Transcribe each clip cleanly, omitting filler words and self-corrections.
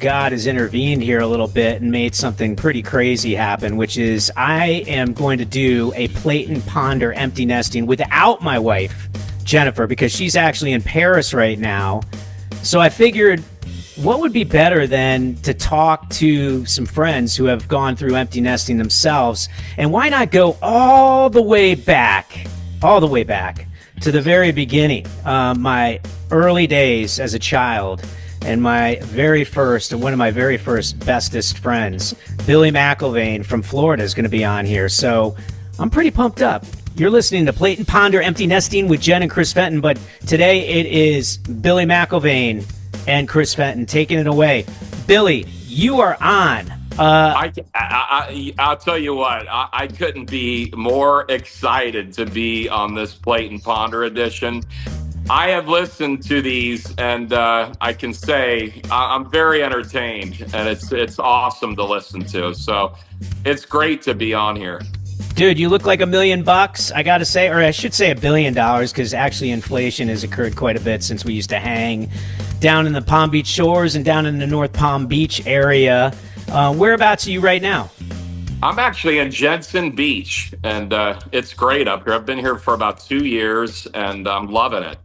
God has intervened here a little bit and made something pretty crazy happen, which is I am going to do a plate and ponder empty nesting without my wife, Jennifer, because she's actually in Paris right now. So I figured, what would be better than to talk to some friends who have gone through empty nesting themselves? And why not go all the way back to the very beginning, my early days as a child, and one of my very first bestest friends, Billy McIlvaine from Florida, is going to be on here. So I'm pretty pumped up. You're listening to Plate and Ponder Empty Nesting with Jen and Chris Fenton, but today it is Billy McIlvaine and Chris Fenton taking it away. Billy, you are on. I'll tell you what, I couldn't be more excited to be on this Plate and Ponder edition. I have listened to these, and I can say I'm very entertained, and it's awesome to listen to. So it's great to be on here. Dude, you look like $1 million, I gotta say, or I should say $1 billion, because actually inflation has occurred quite a bit since we used to hang down in the Palm Beach shores and down in the North Palm Beach area. Whereabouts are you right now? I'm actually in Jensen Beach, and it's great up here. I've been here for about 2 years, and I'm loving it.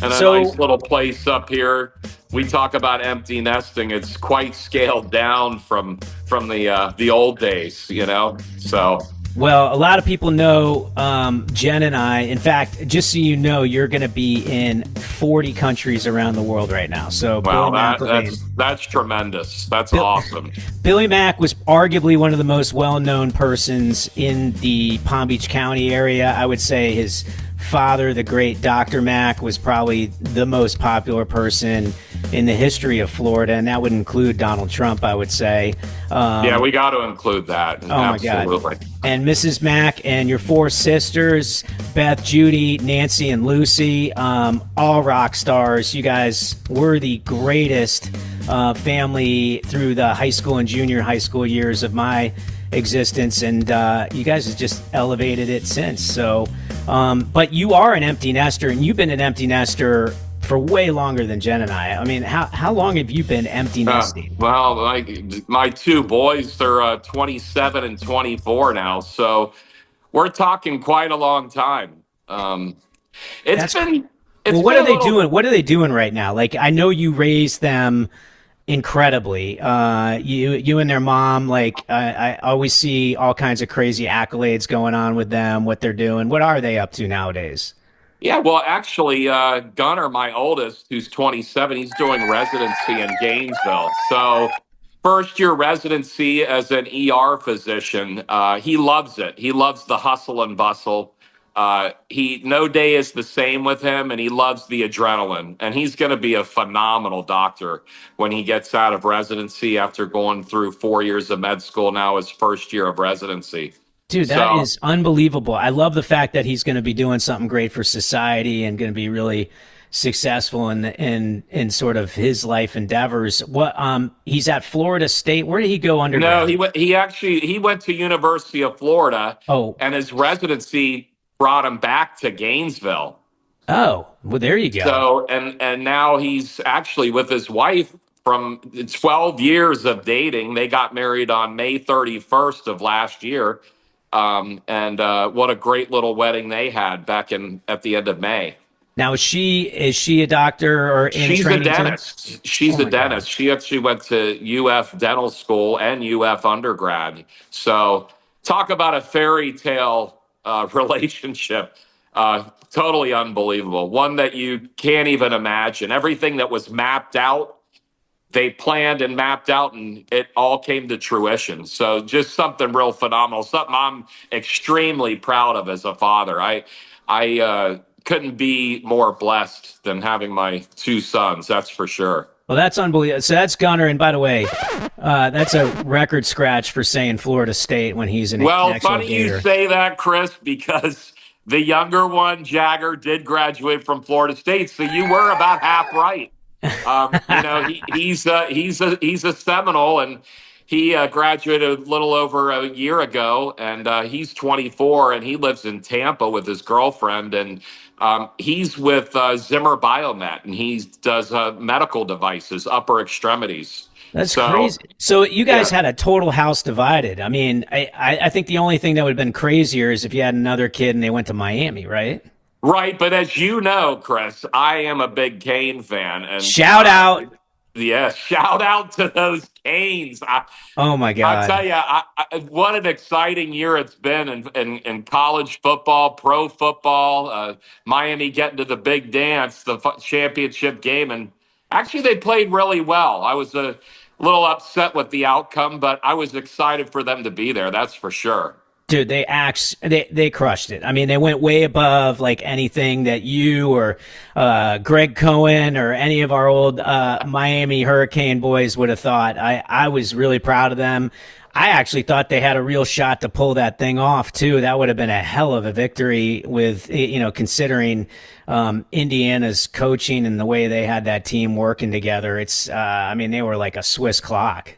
And a nice little place up here. We talk about empty nesting. It's quite scaled down from the old days, you know. So. Well, a lot of people know Jen and I. In fact, just so you know, you're going to be in 40 countries around the world right now. So, wow, that's tremendous. That's awesome. Billy Mack was arguably one of the most well-known persons in the Palm Beach County area. I would say his father, the great Dr. Mack, was probably the most popular person in the history of Florida, and that would include Donald Trump, I would say. Yeah, we got to include that. Oh, absolutely. My God. And Mrs. Mack and your 4 sisters, Beth, Judy, Nancy, and Lucy, all rock stars. You guys were the greatest family through the high school and junior high school years of my existence, and you guys have just elevated it since. So, but you are an empty nester, and you've been an empty nester for way longer than Jen and I. I mean, how long have you been empty nesting? Well, my 2 boys, they're 27 and 24 now, so we're talking quite a long time. What are they doing? What are they doing right now? Like, I know you raised them incredibly. You and their mom, like, I always see all kinds of crazy accolades going on with them, what they're doing. What are they up to nowadays? Yeah, well, actually, Gunnar, my oldest, who's 27, he's doing residency in Gainesville. So first year residency as an ER physician. He loves it. He loves the hustle and bustle. No day is the same with him, and he loves the adrenaline. And he's going to be a phenomenal doctor when he gets out of residency after going through 4 years of med school, now his first year of residency. Dude, that is unbelievable. I love the fact that he's going to be doing something great for society and going to be really successful in sort of his life endeavors. He's at Florida State. Where did he go undergrad? No, he went to University of Florida. Oh, and his residency brought him back to Gainesville. Oh, well, there you go. So and now he's actually with his wife from 12 years of dating. They got married on May 31st of last year. And what a great little wedding they had back at the end of May. Now, is she a doctor or in She's training? A dentist. She's a dentist. God. She actually went to UF Dental School and UF undergrad. So talk about a fairy tale relationship. Totally unbelievable. One that you can't even imagine. Everything that was mapped out, they planned and mapped out, and it all came to fruition. So just something real phenomenal, something I'm extremely proud of as a father. I couldn't be more blessed than having my 2 sons, that's for sure. Well, that's unbelievable. So that's Gunnar, and by the way, that's a record scratch for saying Florida State when he's an Well, actual funny Gator. You say that, Chris, because the younger one, Jagger, did graduate from Florida State, so you were about half right. He's a Seminole, and he graduated a little over a year ago, and he's 24, and he lives in Tampa with his girlfriend, and he's with Zimmer Biomet, and he does medical devices, upper extremities. That's So crazy. So you guys yeah, had a total house divided. I mean, I think the only thing that would have been crazier is if you had another kid and they went to Miami, right? right. But as you know, Chris, I am a big Kane fan, and Shout out. yeah, shout out to those Canes. Oh my I tell God. you, what an exciting year it's been in college football, pro football. Miami getting to the big dance, the championship game, and actually they played really well. I was a little upset with the outcome, but I was excited for them to be there. That's for sure. Dude, they crushed it. I mean, they went way above like anything that you or Greg Cohen or any of our old Miami Hurricane boys would have thought. I was really proud of them. I actually thought they had a real shot to pull that thing off too. That would have been a hell of a victory with considering Indiana's coaching and the way they had that team working together. I mean, they were like a Swiss clock.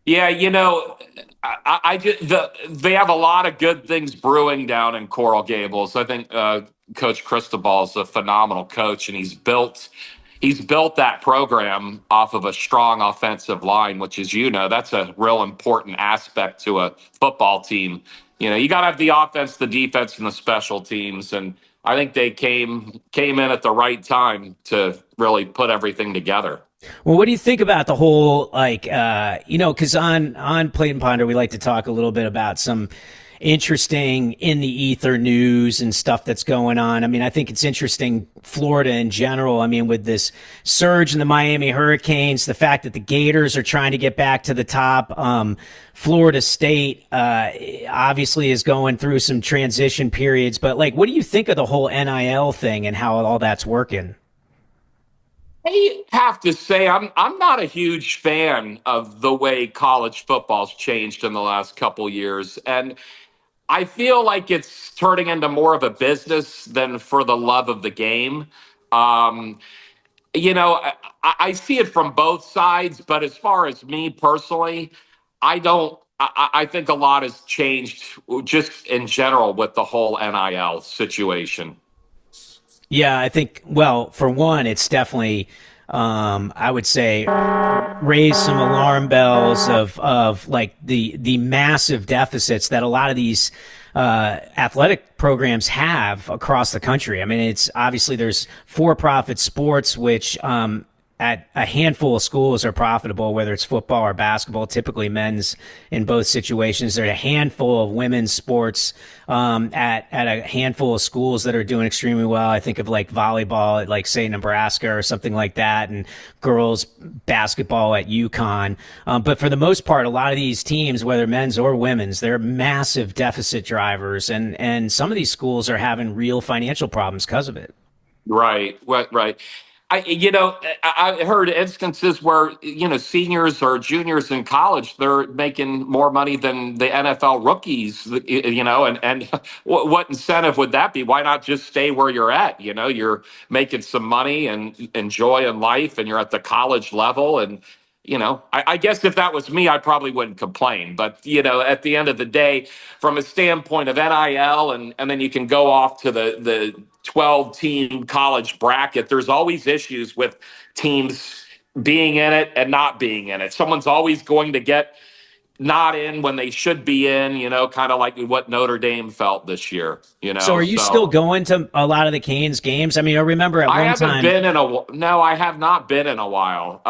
Yeah, I just they have a lot of good things brewing down in Coral Gables. I think Coach Cristobal is a phenomenal coach, and he's built that program off of a strong offensive line, which is that's a real important aspect to a football team. You got to have the offense, the defense, and the special teams, and I think they came in at the right time to really put everything together. Well, what do you think about the whole because on Plate and Ponder we like to talk a little bit about some interesting in the ether news and stuff that's going on. I mean, I think it's interesting Florida in general. I mean, with this surge in the Miami Hurricanes, the fact that the Gators are trying to get back to the top. Florida State obviously is going through some transition periods, but like, what do you think of the whole NIL thing and how all that's working? I have to say, I'm not a huge fan of the way college football's changed in the last couple years, and I feel like it's turning into more of a business than for the love of the game. Um, I see it from both sides, but as far as me personally, I don't. I think a lot has changed just in general with the whole NIL situation. Yeah, I think, well, for one, it's definitely, I would say, raise some alarm bells of like the massive deficits that a lot of these athletic programs have across the country. I mean, it's obviously there's for-profit sports, which at a handful of schools are profitable, whether it's football or basketball, typically men's in both situations. There's a handful of women's sports at a handful of schools that are doing extremely well. I think of like volleyball at like say Nebraska or something like that, and girls basketball at UConn. But for the most part, a lot of these teams, whether men's or women's, they're massive deficit drivers, and some of these schools are having real financial problems because of it. Right, right. I heard instances where seniors or juniors in college they're making more money than the NFL rookies. And what incentive would that be? Why not just stay where you're at? You're making some money and enjoying life, and you're at the college level. And I guess if that was me, I probably wouldn't complain. But at the end of the day, from a standpoint of NIL, and then you can go off to the 12 team college bracket. There's always issues with teams being in it and not being in it. Someone's always going to get not in when they should be in, kind of like what Notre Dame felt this year, So are you still So going to a lot of the Canes games? I mean, I remember at I one haven't time been no, I have not been in a while.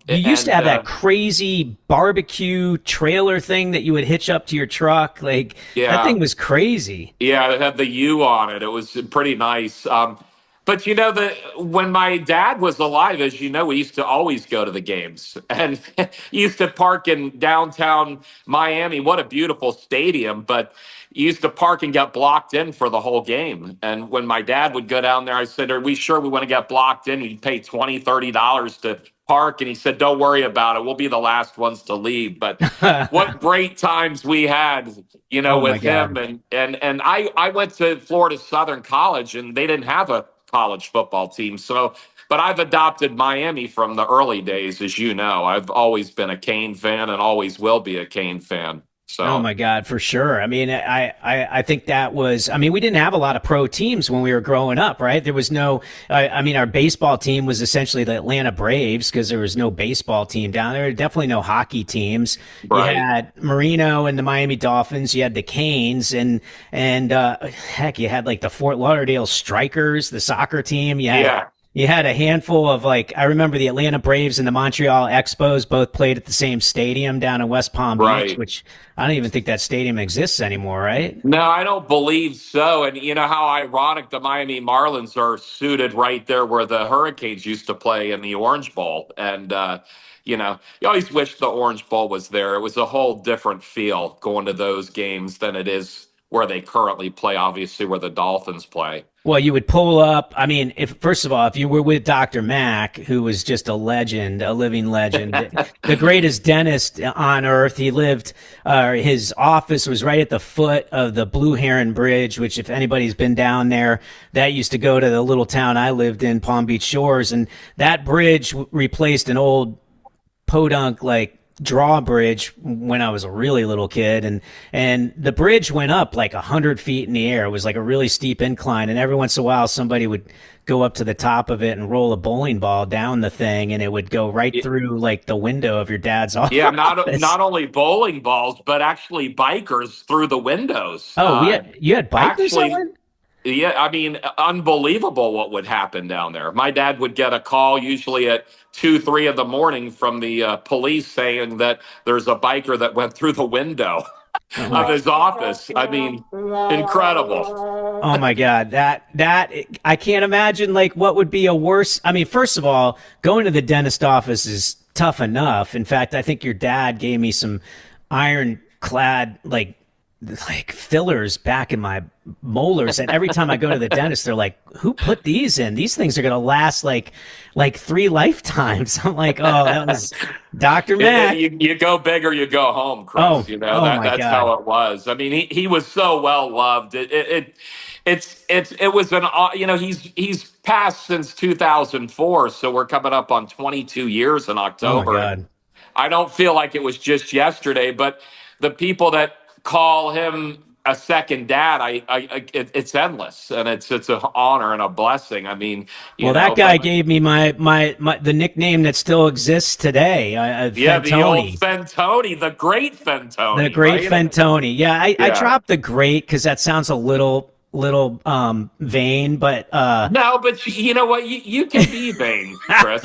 you used to And have that crazy barbecue trailer thing that you would hitch up to your truck. Like that yeah, thing was crazy. Yeah, it had the U on it. It was pretty nice. But when my dad was alive, as you know, we used to always go to the games and used to park in downtown Miami. What a beautiful stadium! But you used to park and get blocked in for the whole game. And when my dad would go down there, I said, "Are we sure we want to get blocked in? You'd pay $20, $30 to park." And he said, "Don't worry about it. We'll be the last ones to leave." But what great times we had, Oh my with him. God. And I went to Florida Southern College, and they didn't have a college football team. So, but I've adopted Miami from the early days, as you know. I've always been a Kane fan and always will be a Kane fan. Oh So my God, for sure. I mean, I think that was, I mean, we didn't have a lot of pro teams when we were growing up, right? There was no, I mean, our baseball team was essentially the Atlanta Braves because there was no baseball team down there. Definitely no hockey teams. You right, had Marino and the Miami Dolphins. You had the Canes and heck, you had like the Fort Lauderdale Strikers, the soccer team. yeah, You had a handful of like I remember the Atlanta Braves and the Montreal Expos both played at the same stadium down in West Palm Beach, right. which I don't even think that stadium exists anymore, right? No, I don't believe so. And you know how ironic the Miami Marlins are suited right there where the Hurricanes used to play in the Orange Bowl. And, you always wish the Orange Bowl was there. It was a whole different feel going to those games than it is where they currently play, obviously, where the Dolphins play. Well, you would pull up. I mean, if first of all, if you were with Dr. Mack, who was just a legend, a living legend, the greatest dentist on earth, he lived. His office was right at the foot of the Blue Heron Bridge, which, if anybody's been down there, that used to go to the little town I lived in, Palm Beach Shores, and that bridge replaced an old podunk like drawbridge when I was a really little kid, and the bridge went up like 100 feet in the air. It was like a really steep incline, and every once in a while somebody would go up to the top of it and roll a bowling ball down the thing, and it would go right through like the window of your dad's Yeah, not office. not only bowling balls, but actually bikers through the windows. Oh, you had bikers that Actually, went. yeah, I mean, unbelievable what would happen down there. My dad would get a call usually at 2, 3 in the morning from the police saying that there's a biker that went through the window Oh of my his office. I mean, incredible. Oh my God, that I can't imagine like what would be a worse. I mean, first of all, going to the dentist office is tough enough. In fact, I think your dad gave me some ironclad like fillers back in my molars, and every time I go to the dentist, they're like, "Who put these in? These things are gonna last like 3 lifetimes." I'm like, "Oh, that was Dr. Mac." You go big or you go home, Chris. Oh, You know oh that my that's God. how it was. I mean, he was so well loved. It was an he's passed since 2004, so we're coming up on 22 years in Oh my October, and God. I don't feel like it was just yesterday. But the people that call him a second dad, it's endless, and it's an honor and a blessing. I mean, Well, that guy but gave me my the nickname that still exists today, yeah, the old Fentoni. Fentoni, the great The Fentoni, great right? Fentoni. Yeah, I Yeah. dropped the great because that sounds a little vain, but No, but you know what? You can be vain, Chris.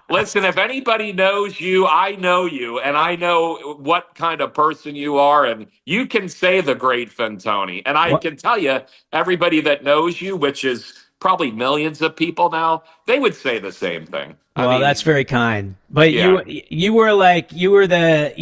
Listen, if anybody knows you, I know you, and I know what kind of person you are, and you can say the great Fentoni. And I what can tell you, everybody that knows you, which is probably millions of people now, they would say the same thing. I well, mean, that's very kind. But yeah. you were like you were the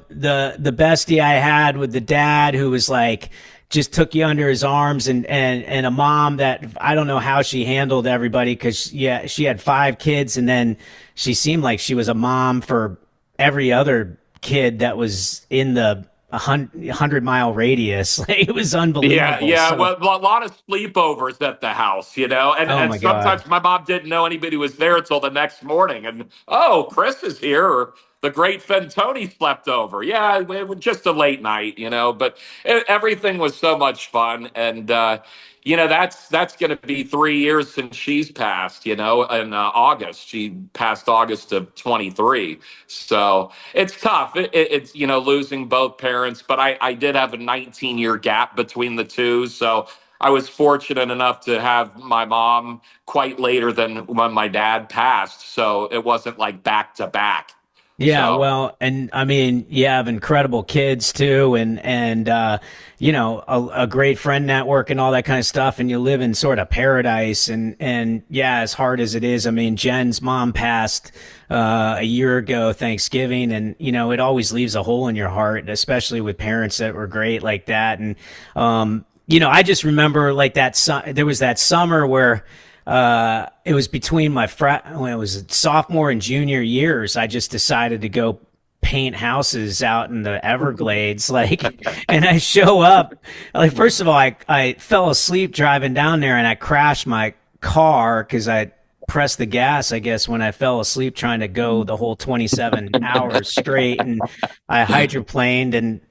the bestie I had with the dad who was like just took you under his arms and a mom that I don't know how she handled everybody because yeah she had 5 kids and then she seemed like she was a mom for every other kid that was in the 100 mile radius. Like, it was Yeah, unbelievable. yeah. So Well, a lot of sleepovers at the house, and oh and my God. sometimes my mom didn't know anybody was there until the next morning. And oh, Chris is here, or the great Fentoni slept over. Yeah, it was just a late night, but everything was so much fun. And that's going to be 3 years since she's passed. In August, she passed August of 23. So it's tough. It's losing both parents, but I did have a 19-year gap between the two, so I was fortunate enough to have my mom quite later than when my dad passed, so it wasn't like back to back. Yeah, So well, and I mean, you have incredible kids too, and a great friend network and all that kind of stuff, and you live in sort of paradise, and yeah, as hard as it is, I mean, Jen's mom passed a year ago Thanksgiving, and it always leaves a hole in your heart, especially with parents that were great like that, and I just remember like there was that summer where. It was between when it was sophomore and junior years. I just decided to go paint houses out in the Everglades, and I show up. Like, first of all, I fell asleep driving down there, and I crashed my car because I pressed the gas, I guess, when I fell asleep trying to go the whole 27 hours straight, and I hydroplaned and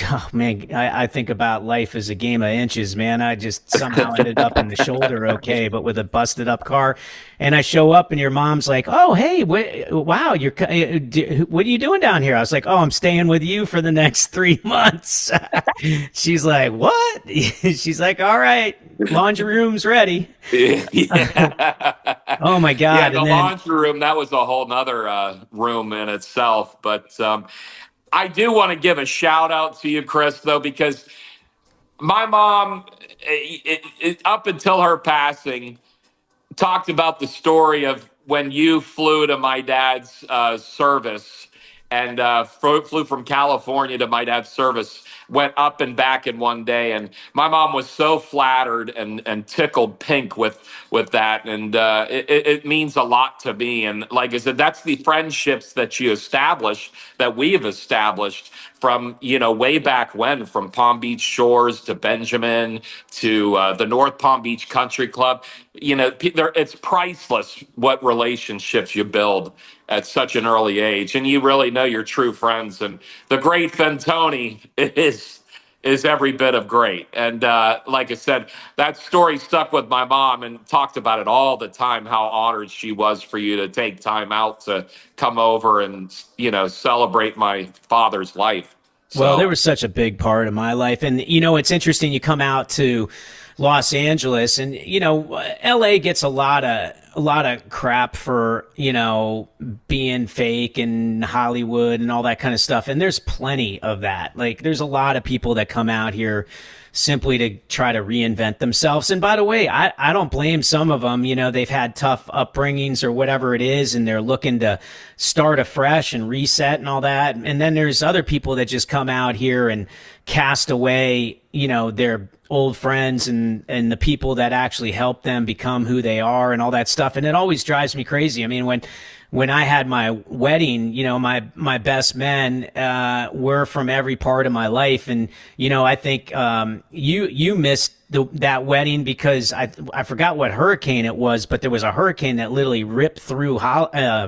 Oh man, I think about life as a game of inches, man. I just somehow ended up in the shoulder okay, but with a busted up car. And I show up and your mom's like, "Oh, hey, wow, what are you doing down here?" I was like, "Oh, I'm staying with you for the next 3 months." She's like, "What?" She's like, "All right, laundry room's ready." Yeah. Oh my Yeah, God. the And then, laundry room, that was a whole nother room in itself. But I do want to give a shout out to you, Chris, though, because my mom, up until her passing, talked about the story of when you flew to my dad's service and flew from California to my dad's service, went up and back in one day. And my mom was so flattered and tickled pink with that. And it means a lot to me. And like I said, that's the friendships that you established, that we've established from, way back when, from Palm Beach Shores to Benjamin to the North Palm Beach Country Club. It's priceless what relationships you build at such an early age, and you really know your true friends. And the great Fentoni is every bit of great. And like I said, that story stuck with my mom and talked about it all the time, how honored she was for you to take time out to come over and, celebrate my father's life. well, there So, was such a big part of my life. And, it's interesting. You come out to Los Angeles and, LA gets a lot of crap for, being fake and Hollywood and all that kind of stuff. And there's plenty of that. Like, there's a lot of people that come out here simply to try to reinvent themselves. And by the way, I don't blame some of them. They've had tough upbringings or whatever it is, and they're looking to start afresh and reset and all that. And then there's other people that just come out here and cast away, their old friends and the people that actually help them become who they are and all that stuff. And it always drives me crazy. I mean, when I had my wedding, my best men were from every part of my life, and I think you missed that wedding because I forgot what hurricane it was, but there was a hurricane that literally ripped through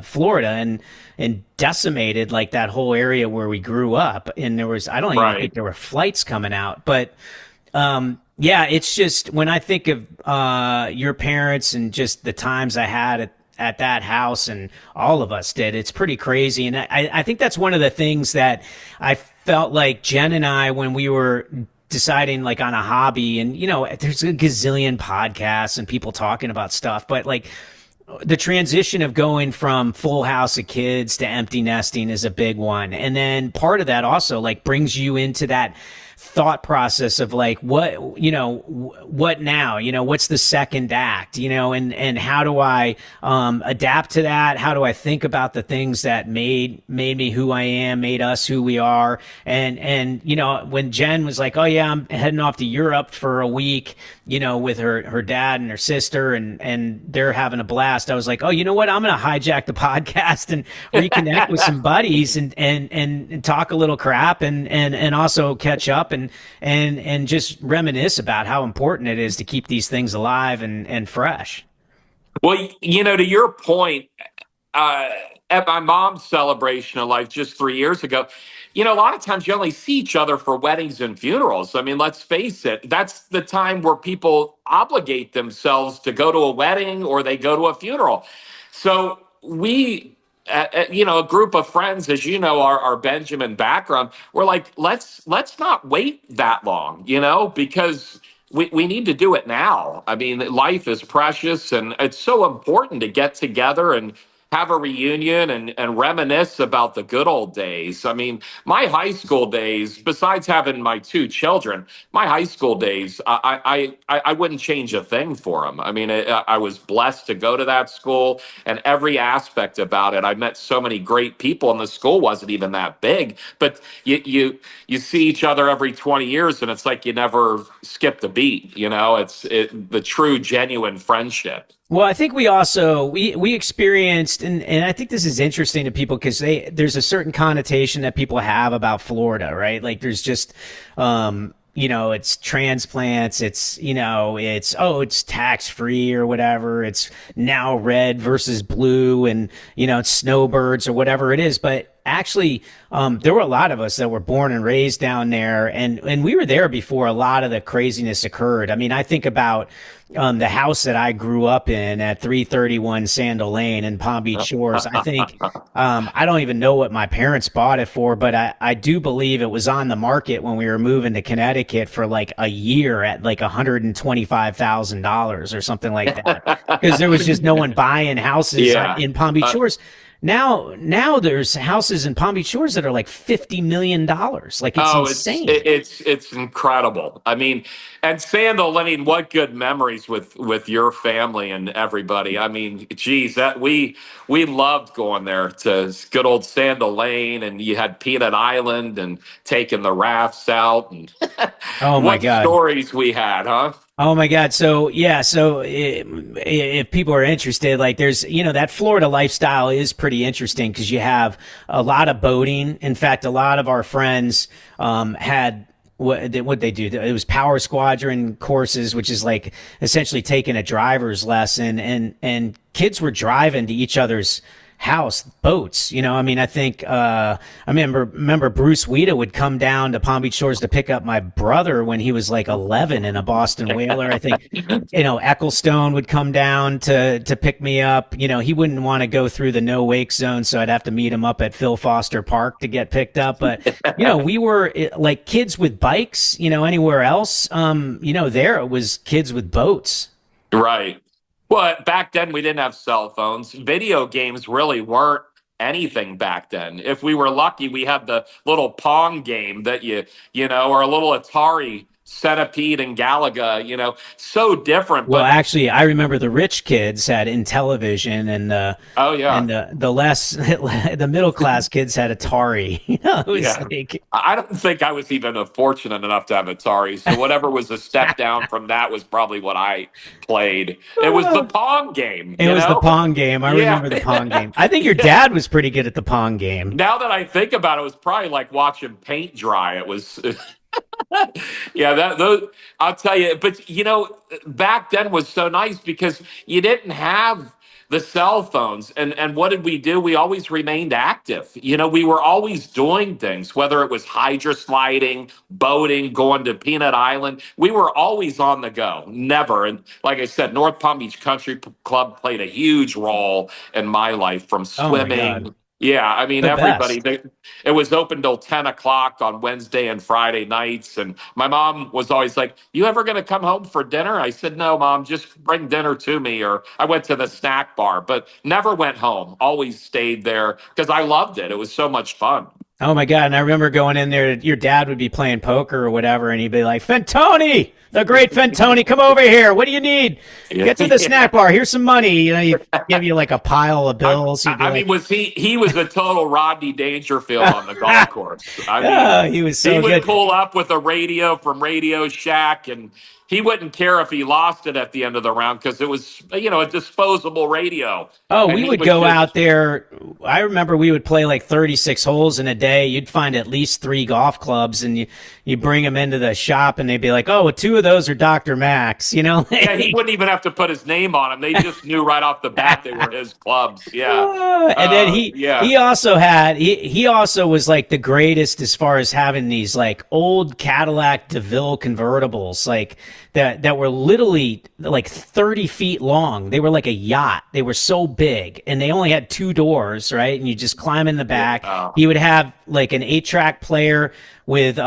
Florida and decimated like that whole area where we grew up, and I don't even think right. there were flights coming out, but. Yeah, it's just when I think of your parents and just the times I had at that house, and all of us did, it's pretty crazy. And I think that's one of the things that I felt like Jen and I, when we were deciding like on a hobby, and there's a gazillion podcasts and people talking about stuff, but like the transition of going from full house of kids to empty nesting is a big one. And then part of that also like brings you into that thought process of like, what now, what's the second act, and how do I, adapt to that? How do I think about the things that made me who I am, made us who we are? And, when Jen was like, "Oh yeah, I'm heading off to Europe for a week," with her dad and her sister, and they're having a blast. I was like, "Oh, you know what? I'm going to hijack the podcast and reconnect with some buddies and talk a little crap and also catch up and just reminisce about how important it is to keep these things alive and fresh." Well, to your point, uh, at my mom's celebration of life just 3 years ago, a lot of times you only see each other for weddings and funerals. I mean, let's face it, that's the time where people obligate themselves to go to a wedding or they go to a funeral. So a group of friends, as you know, our Benjamin background, we're like, let's not wait that long, because we need to do it now. I mean, life is precious, and it's so important to get together and have a reunion and reminisce about the good old days. I mean, my high school days, besides having my two children, my high school days, I wouldn't change a thing for them. I mean, I was blessed to go to that school, and every aspect about it. I met so many great people, and the school wasn't even that big. But you see each other every 20 years, and it's like you never skipped a beat. It's the true, genuine friendship. Well, I think we also we experienced, and I think this is interesting to people because there's a certain connotation that people have about Florida, right? Like there's just it's transplants, it's tax free or whatever. It's now red versus blue, and it's snowbirds or whatever it is. But actually, there were a lot of us that were born and raised down there, and we were there before a lot of the craziness occurred. I mean, I think about the house that I grew up in at 331 Sandal Lane in Palm Beach Shores. I think I don't even know what my parents bought it for, but I do believe it was on the market when we were moving to Connecticut for like a year at like $125,000 or something like that, because there was just no one buying houses in Palm Beach Shores. Now there's houses in Palm Beach Shores that are like $50 million. Like it's insane. It's incredible. I mean, and Sandal, I mean, what good memories with your family and everybody. I mean, geez, that we loved going there to good old Sandal Lane, and you had Peanut Island and taking the rafts out, and oh my what God, stories we had, huh? Oh my God. So yeah. So if people are interested, like there's, that Florida lifestyle is pretty interesting because you have a lot of boating. In fact, a lot of our friends, had what they do. It was power squadron courses, which is like essentially taking a driver's lesson, and kids were driving to each other's house boats. I mean, I think I remember Bruce Weeda would come down to Palm Beach Shores to pick up my brother when he was like 11 in a Boston Whaler. I think Ecclestone would come down to pick me up. He wouldn't want to go through the no wake zone, so I'd have to meet him up at Phil Foster Park to get picked up. But we were like kids with bikes. Anywhere else, there it was kids with boats. Right. Well, back then we didn't have cell phones. Video games really weren't anything back then. If we were lucky, we had the little Pong game that or a little Atari Centipede and Galaga, so different. Well, actually, I remember the rich kids had Intellivision, and the middle class kids had Atari. It was like, I don't think I was even fortunate enough to have Atari. So whatever was a step down from that was probably what I played. It was the Pong game. It was the Pong game. I remember the Pong game. I think your dad was pretty good at the Pong game. Now that I think about it, it was probably like watching paint dry. It was. I'll tell you, but back then was so nice because you didn't have the cell phones, and what did we do? We always remained active. We were always doing things, whether it was hydro sliding, boating, going to Peanut Island. We were always on the go, never. And like I said, North Palm Beach Country Club played a huge role in my life, from swimming. Yeah, I mean, everybody, it was open till 10 o'clock on Wednesday and Friday nights. And my mom was always like, "You ever going to come home for dinner?" I said, "No, Mom, just bring dinner to me." Or I went to the snack bar, but never went home. Always stayed there because I loved it. It was so much fun. Oh my God. And I remember going in there, your dad would be playing poker or whatever, and he'd be like, "Fentoni, the great Fentoni, come over here. What do you need? Get to the snack bar. Here's some money." He'd give you like a pile of bills. I mean, he was a total Rodney Dangerfield on the golf course. I mean, he was so good. He would good. pull up with a radio from Radio Shack, and he wouldn't care if he lost it at the end of the round because it was, a disposable radio. Oh, and we would go out there. I remember we would play like 36 holes in a day. You'd find at least 3 golf clubs, and you bring them into the shop, and they'd be like, "Oh, 2 of those are Dr. Max," Yeah, he wouldn't even have to put his name on them. They just knew right off the bat they were his clubs. Yeah. And then he also was like the greatest as far as having these like old Cadillac DeVille convertibles, like that were literally like 30 feet long. They were like a yacht. They were so big, and they only had 2 doors, right? And you just climb in the back. Oh. He would have like an 8-track player with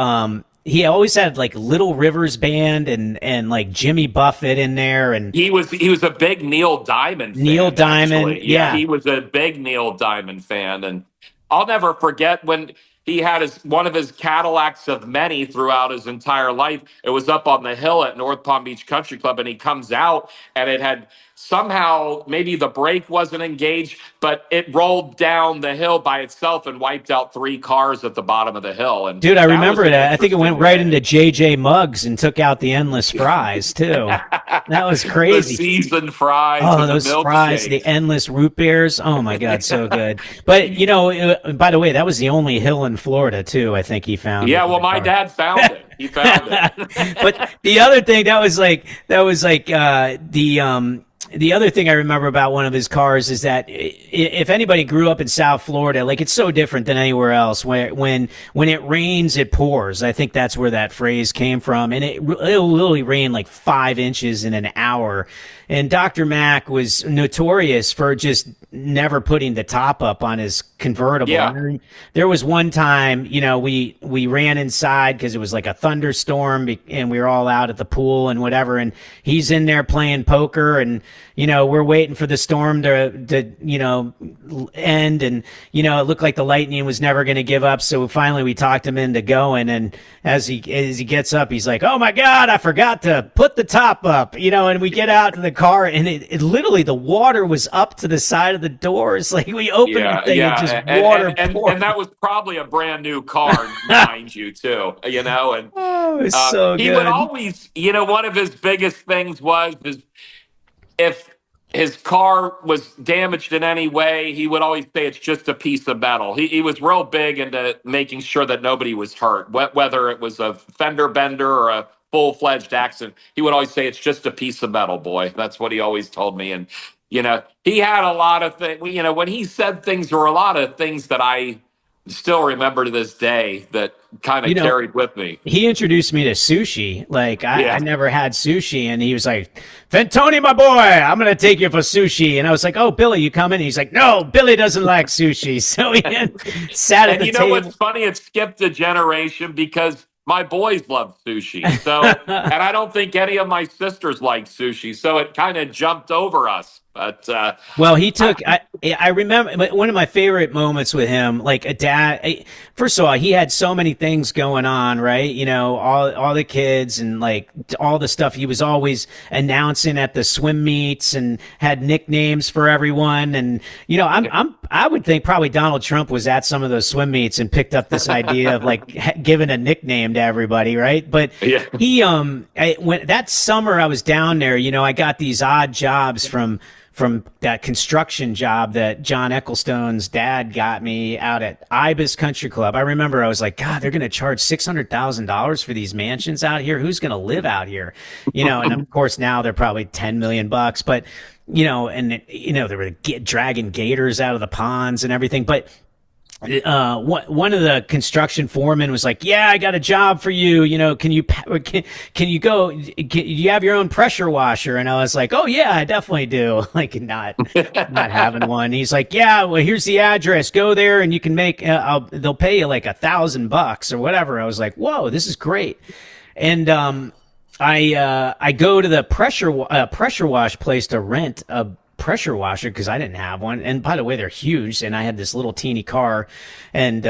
he always had like Little Rivers Band and like Jimmy Buffett in there, and he was a big Neil Diamond fan. Neil Diamond, actually. Yeah, he was a big Neil Diamond fan, and I'll never forget when he had one of his Cadillacs of many throughout his entire life. It was up on the hill at North Palm Beach Country Club, and he comes out, and it had somehow, maybe the brake wasn't engaged, but it rolled down the hill by itself and wiped out 3 cars at the bottom of the hill. And dude, I remember that. I think it went right into JJ Muggs and took out the endless fries too. That was crazy. The seasoned fries. Oh, those fries, the endless root beers. Oh my God, so good. But by the way, that was the only hill in Florida too. I think he found. Yeah, well, my dad found it. He found it. But the other thing that was like the other thing I remember about one of his cars is that if anybody grew up in South Florida, like it's so different than anywhere else. Where when it rains, it pours. I think that's where that phrase came from, and it'll literally rain like 5 inches in an hour. And Dr. Mack was notorious for just never putting the top up on his convertible. Yeah. There was one time, we ran inside because it was like a thunderstorm and we were all out at the pool and whatever. And he's in there playing poker and, we're waiting for the storm to end. And, it looked like the lightning was never going to give up. So finally we talked him into going. And as he gets up, he's like, oh my God, I forgot to put the top up, and we get out to the car and it literally, the water was up to the side of the doors. Like we opened the thing and just water poured. And that was probably a brand new car, mind you, too, and Oh, it was so he good. would always, one of his biggest things was if his car was damaged in any way, he would always say it's just a piece of metal. He was real big into making sure that nobody was hurt, whether it was a fender bender or a full-fledged accident. He would always say it's just a piece of metal, boy. That's what he always told me. And, he had a lot of things, when he said things, there were a lot of things that I still remember to this day that kind of carried with me. He introduced me to sushi. Like I Yeah. never had sushi, and he was like, "Fantoni, my boy, I'm gonna take you for sushi." And I was like, "Oh, Billy, you coming?" And he's like, "No, Billy doesn't like sushi." So he sat at And the you know table. what's funny? It skipped a generation because my boys love sushi. So, and I don't think any of my sisters like sushi. So it kind of jumped over us. But Well, he took. I remember one of my favorite moments with him. Like a dad. First of all, he had so many things going on, right? All the kids and like all the stuff. He was always announcing at the swim meets and had nicknames for everyone. And I would think probably Donald Trump was at some of those swim meets and picked up this idea of like giving a nickname to everybody, right? But yeah. when that summer I was down there, I got these odd jobs from that construction job that John Ecclestone's dad got me out at Ibis Country Club. I remember I was like, God, they're going to charge $600,000 for these mansions out here. Who's going to live out here? And of course now they're probably 10 million bucks, but they were dragging gators out of the ponds and everything. But one of the construction foremen was like, "Yeah, I got a job for you. Can you go? Do you have your own pressure washer?" And I was like, "Oh yeah, I definitely do." Like not having one. He's like, "Yeah, well here's the address. Go there and you can make. They'll pay you like $1,000 or whatever." I was like, "Whoa, this is great." And I go to the pressure wash place to rent a pressure washer because I didn't have one. And by the way, they're huge. And I had this little teeny car, and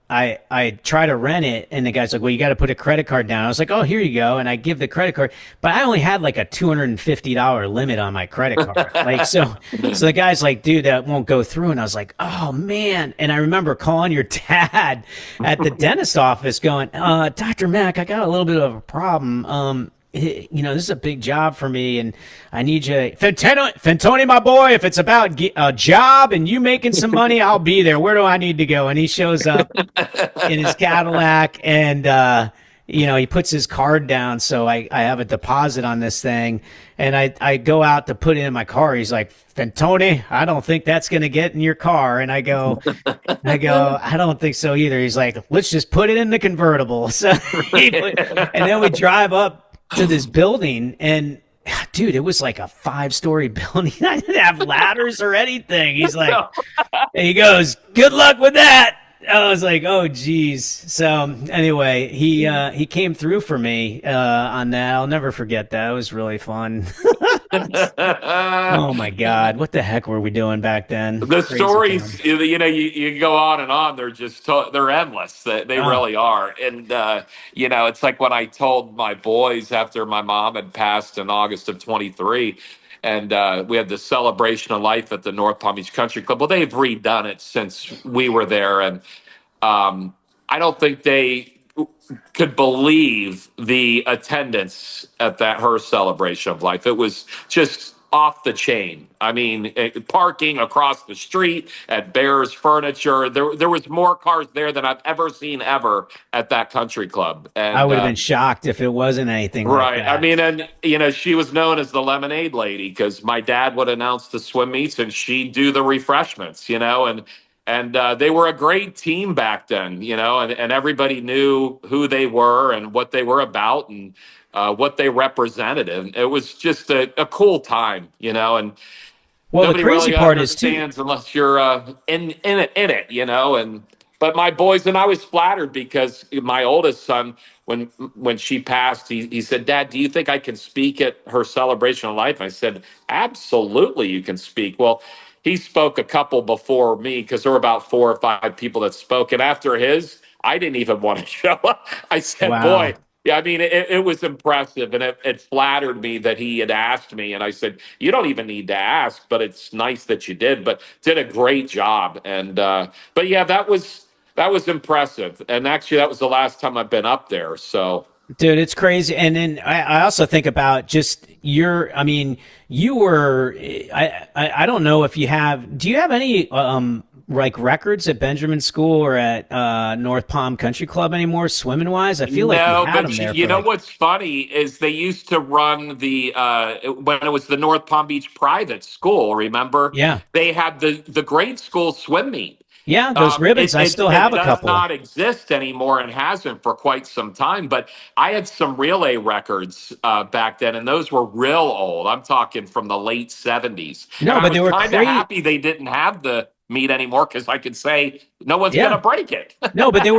I try to rent it, and the guy's like, "Well, you got to put a credit card down." I was like, "Oh, here you go," and I give the credit card, but I only had like a $250 limit on my credit card. Like so the guy's like, "Dude, that won't go through," and I was like, "Oh man!" And I remember calling your dad at the dentist office, going, "Dr. Mack, I got a little bit of a problem. This is a big job for me, and I need you, Fantoni, my boy. If it's about a job and you making some money, I'll be there. Where do I need to go?" And he shows up in his Cadillac, and he puts his card down, so I have a deposit on this thing, and I go out to put it in my car. He's like, "Fantoni, I don't think that's going to get in your car." And I go, "I don't think so either." He's like, "Let's just put it in the convertible." So and then we drive up to this building, and dude, it was like a 5-story building. I didn't have ladders or anything. He's like, he goes, "Good luck with that." I was like, "Oh geez." So anyway, he came through for me on that. I'll never forget that. It was really fun. Oh my God, what the heck were we doing back then? The Crazy stories, time. you go on and on. They're just they're endless. They really are. And it's like when I told my boys after my mom had passed in August of 23, and we had the celebration of life at the North Palm Beach Country Club. Well, they've redone it since we were there, and I don't think they could believe the attendance at her celebration of life. It was just off the chain. I mean, parking across the street at Bears Furniture. There was more cars there than I've ever seen ever at that country club. I And would have been shocked if it wasn't anything like right. I that. mean, and she was known as the lemonade lady because my dad would announce the swim meets and she'd do the refreshments, and they were a great team back then, and everybody knew who they were and what they were about and what they represented. And it was just a cool time, and Well, the nobody crazy really part is too. understands unless you're in it. And but my boys and I was flattered because my oldest son, when she passed, he said, "Dad, do you think I can speak at her celebration of life?" I said, "Absolutely, you can speak." Well, he spoke a couple before me because there were about 4 or 5 people that spoke, and after his, I didn't even want to show up. I said, "Boy." Wow. Yeah, I mean, it was impressive, and it flattered me that he had asked me. And I said, "You don't even need to ask, but it's nice that you did." But did a great job, and but yeah, that was impressive. And actually, that was the last time I've been up there. So Dude, it's crazy. And then I also think about just I mean, you were, I don't know if do you have any, like records at Benjamin School or at, North Palm Country Club anymore, swimming wise? I feel like you no, had them but there you for know like, what's funny is they used to run when it was the North Palm Beach private school. Remember, yeah. they had the grade school swim meet. Yeah. Those ribbons. It, I it still it have a does couple. not exist anymore and hasn't for quite some time. But I had some relay records back then, and those were real old. I'm talking from the late '70s, and No, I but was they were kind of great. happy they didn't have the meet anymore because I could say no one's going Yeah. to break it. No, but they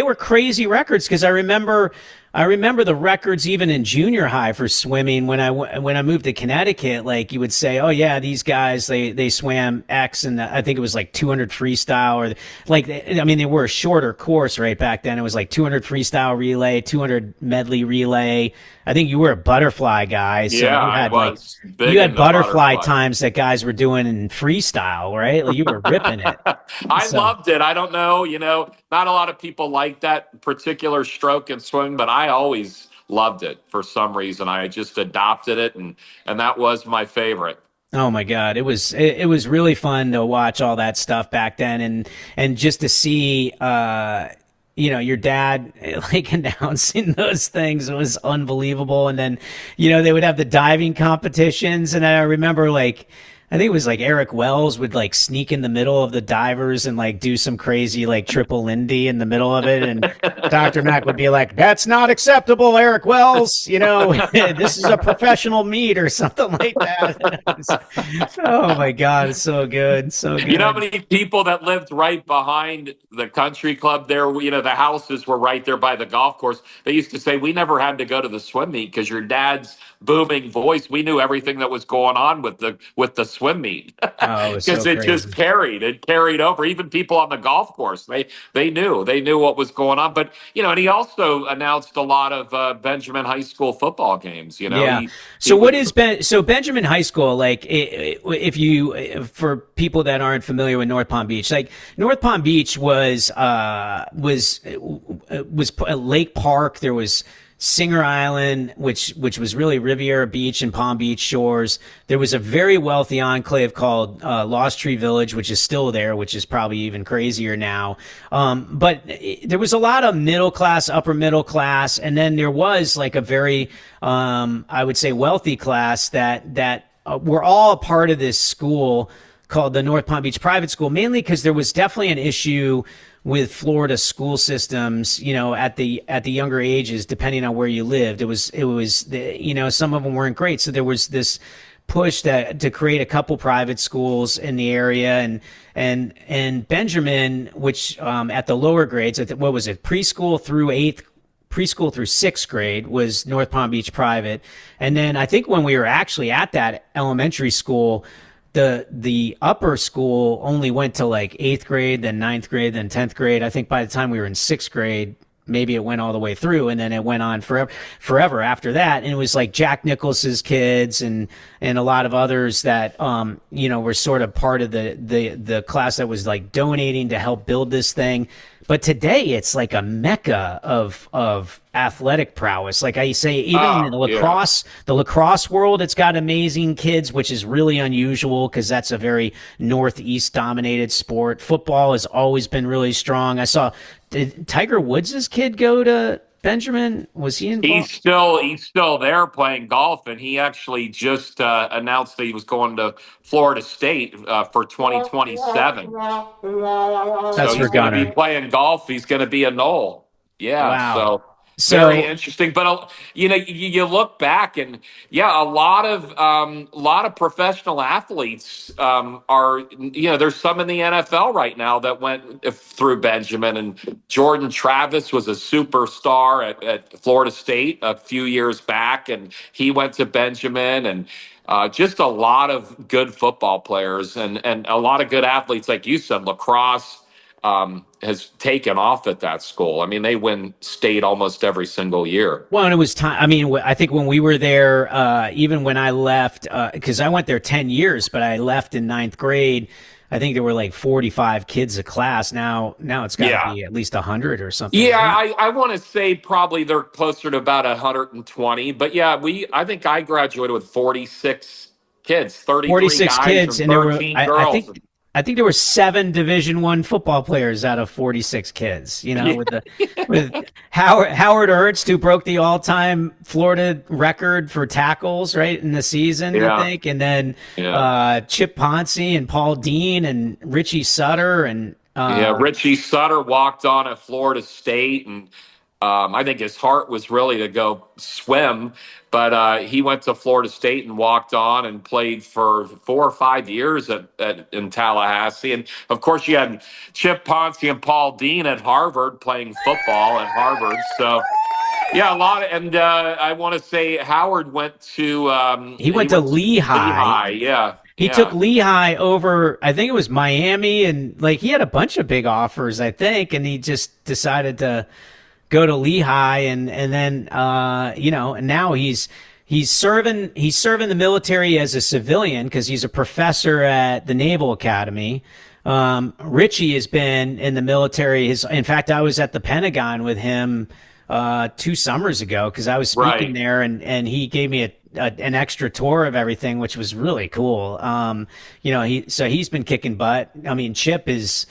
were crazy records because I remember the records even in junior high for swimming when I moved to Connecticut. Like you would say, oh yeah, these guys they swam X and I think it was like 200 freestyle or like I mean they were a shorter course right back then. It was like 200 freestyle relay, 200 medley relay. I think you were a butterfly guy, so Yeah, you I had like was big you had into butterfly butterfly. times that guys were doing in freestyle, right? Like you were ripping it. I So. loved it. I don't know, not a lot of people like that particular stroke and swing, but I always loved it for some reason. I just adopted it, and that was my favorite. Oh my God. It was really fun to watch all that stuff back then and just to see your dad like announcing those things was unbelievable. And then, they would have the diving competitions and I remember like I think it was like Eric Wells would like sneak in the middle of the divers and like do some crazy like triple Lindy in the middle of it. And Dr. Mack would be like, "That's not acceptable, Eric Wells. This is a professional meet or something like that." Oh my God. It's so good. So You know how good. many people that lived right behind the country club there? The houses were right there by the golf course. They used to say, "We never had to go to the swim meet because your dad's booming voice. We knew everything that was going on with the swim meet Oh, it was because so it just crazy. carried over. Even people on the golf course, they knew what was going on. But and he also announced a lot of Benjamin High School football games. Yeah. He So what would. is Benjamin High School like? If you for people that aren't familiar with North Palm Beach, like North Palm Beach was Lake Park. There was Singer Island, which was really Riviera Beach and Palm Beach shores. There was a very wealthy enclave called Lost Tree Village, which is still there, which is probably even crazier now. But there was a lot of middle class, upper middle class, and then there was like a very, I would say, wealthy class that were all a part of this school called the North Palm Beach Private School, mainly because there was definitely an issue with Florida school systems, at the younger ages, depending on where you lived. It was some of them weren't great. So there was this push to create a couple private schools in the area and Benjamin, which, at the lower grades, what was it? Preschool through sixth grade was North Palm Beach private. And then I think when we were actually at that elementary school, the upper school only went to like eighth grade, then ninth grade, then 10th grade. I think by the time we were in sixth grade, maybe it went all the way through, and then it went on forever after that. And it was like Jack Nicklaus's kids and a lot of others that were sort of part of the class that was like donating to help build this thing. But today it's like a mecca of athletic prowess. Like I say, even in Oh, yeah. the lacrosse world, it's got amazing kids, which is really unusual because that's a very Northeast dominated sport. Football has always been really strong. I saw, did Tiger Woods' kid go to Benjamin? Was he involved? He's still there playing golf, and he actually just announced that he was going to Florida State for 2027. So That's for he's going to be Gunner. playing golf. He's going to be a Knoll. Yeah. Wow. So very So interesting. But you look back, and yeah, a lot of professional athletes are there's some in the NFL right now that went through Benjamin, and Jordan Travis was a superstar at Florida State a few years back, and he went to Benjamin, and just a lot of good football players and a lot of good athletes, like you said, lacrosse has taken off at that school. I mean, they win state almost every single year. Well, and it was time. I mean, I think when we were there, even when I left, because I went there 10 years, but I left in ninth grade. I think there were like 45 kids a class. Now it's got to Yeah. be at least 100 or something, Yeah, right? I want to say probably they're closer to about 120. But yeah, I think I graduated with 46 kids, 33 46 guys kids, and and there were 13 girls. I think there were 7 Division I football players out of 46 kids. With Howard Ernst, who broke the all-time Florida record for tackles right in the season, I Yeah. think, and then Yeah. Chip Ponce and Paul Dean and Richie Sutter and Yeah, Richie Sutter walked on at Florida State, and I think his heart was really to go swim, but he went to Florida State and walked on and played for 4 or 5 years in Tallahassee. And of course, you had Chip Ponce and Paul Dean at Harvard playing football at Harvard. So yeah, a lot. And I want to say Howard went to he he went to went to Lehigh. Lehigh. Yeah, He took yeah. Lehigh over, I think it was Miami, and like he had a bunch of big offers, I think, and he just decided to go to Lehigh, and then and now he's serving the military as a civilian because he's a professor at the Naval Academy. Richie has been in the military. In fact, I was at the Pentagon with him 2 summers ago because I was speaking Right. there, and he gave me an extra tour of everything, which was really cool. He's been kicking butt. I mean, Chip is,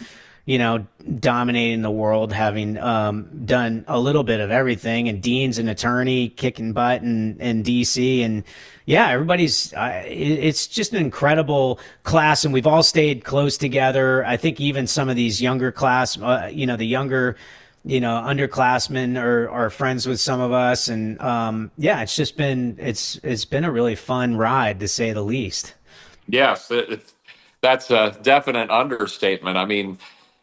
dominating the world, having done a little bit of everything. And Dean's an attorney kicking butt in DC. And yeah, everybody's, it's just an incredible class. And we've all stayed close together. I think even some of these younger class, the younger, underclassmen are friends with some of us. And yeah, it's been a really fun ride to say the least. Yes, that's a definite understatement. I mean,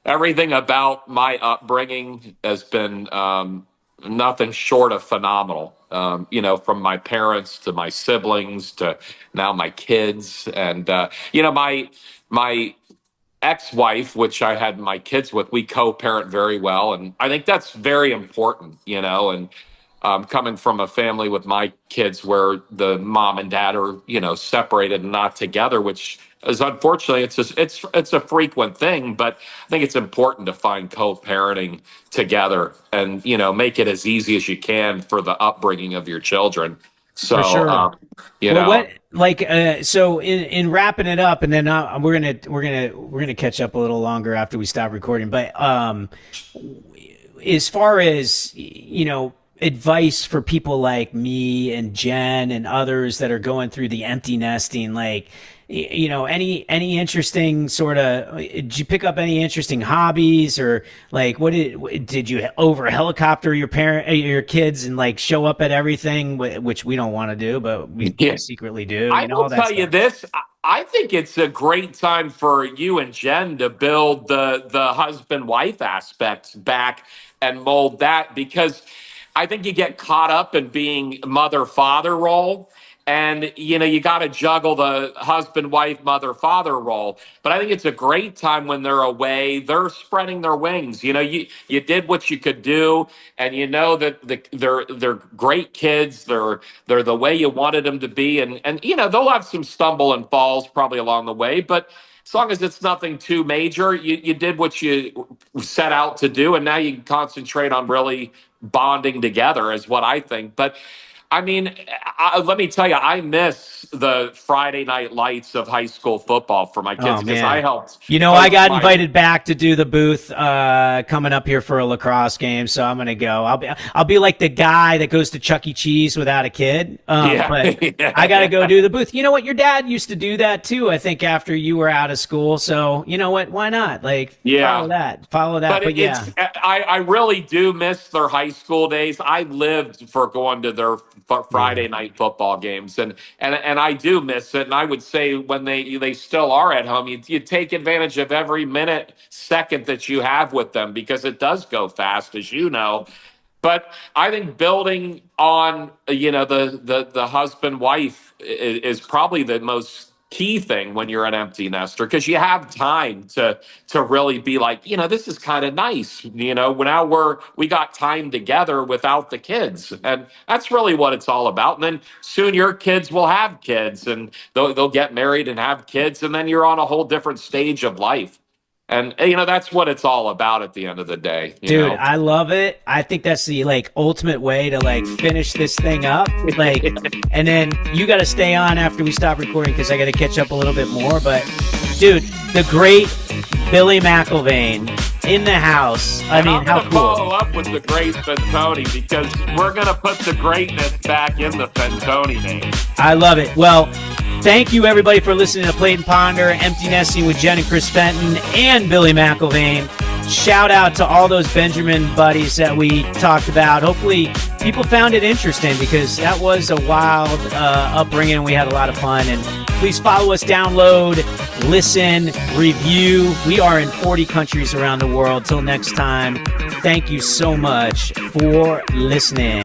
everything about my upbringing has been nothing short of phenomenal. From my parents to my siblings to now my kids, and my ex-wife, which I had my kids with, we co-parent very well, and I think that's very important. And coming from a family with my kids where the mom and dad are separated and not together, which is unfortunately it's a frequent thing, but I think it's important to find co-parenting together and make it as easy as you can for the upbringing of your children. For So sure. you Well, know what like so in wrapping it up, and then we're gonna catch up a little longer after we stop recording. But as far as advice for people like me and Jen and others that are going through the empty nesting, like any interesting sort of, did you pick up any interesting hobbies, or like what did you over helicopter your kids and like show up at everything, which we don't want to do, but we yeah. secretly do, I will all that tell you stuff. this. I think it's a great time for you and Jen to build the husband wife aspect back and mold that, because I think you get caught up in being mother father role, And, you got to juggle the husband, wife, mother, father role. But I think it's a great time when they're away. They're spreading their wings. You did what you could do, and that they're great kids. They're the way you wanted them to be, and they'll have some stumble and falls probably along the way, but as long as it's nothing too major, you did what you set out to do, and now you can concentrate on really bonding together, is what I think. But I mean, let me tell you, I miss the Friday night lights of high school football for my kids, because I helped. I got invited back to do the booth coming up here for a lacrosse game, so I'm gonna go. I'll be like the guy that goes to Chuck E. Cheese without a kid. But I gotta go do the booth. You know what? Your dad used to do that too, I think, after you were out of school. So you know what? Why not? Follow that. But I really do miss their high school days. I lived for going to their Friday night football games, and I do miss it. And I would say when they still are at home, you take advantage of every minute, second that you have with them, because it does go fast, as you know. But I think building on the husband wife is probably the most key thing when you're an empty nester, because you have time to really be like, this is kind of nice. Now we got time together without the kids, and that's really what it's all about. And then soon your kids will have kids, and they'll get married and have kids, and then you're on a whole different stage of life. And that's what it's all about at the end of the day. Dude, I love it. I think that's the ultimate way to finish this thing up. And then you got to stay on after we stop recording, because I got to catch up a little bit more. But dude, the great Billy McIlvaine in the house. I mean, how cool. Follow up with the great Fantoni, because we're gonna put the greatness back in the Fantoni name. I love it. Well, thank you, everybody, for listening to Plate and Ponder, Empty Nesting with Jen and Chris Fenton and Billy McIlvaine. Shout out to all those Benjamin buddies that we talked about. Hopefully, people found it interesting, because that was a wild upbringing. We had a lot of fun. And please follow us, download, listen, review. We are in 40 countries around the world. Till next time, thank you so much for listening.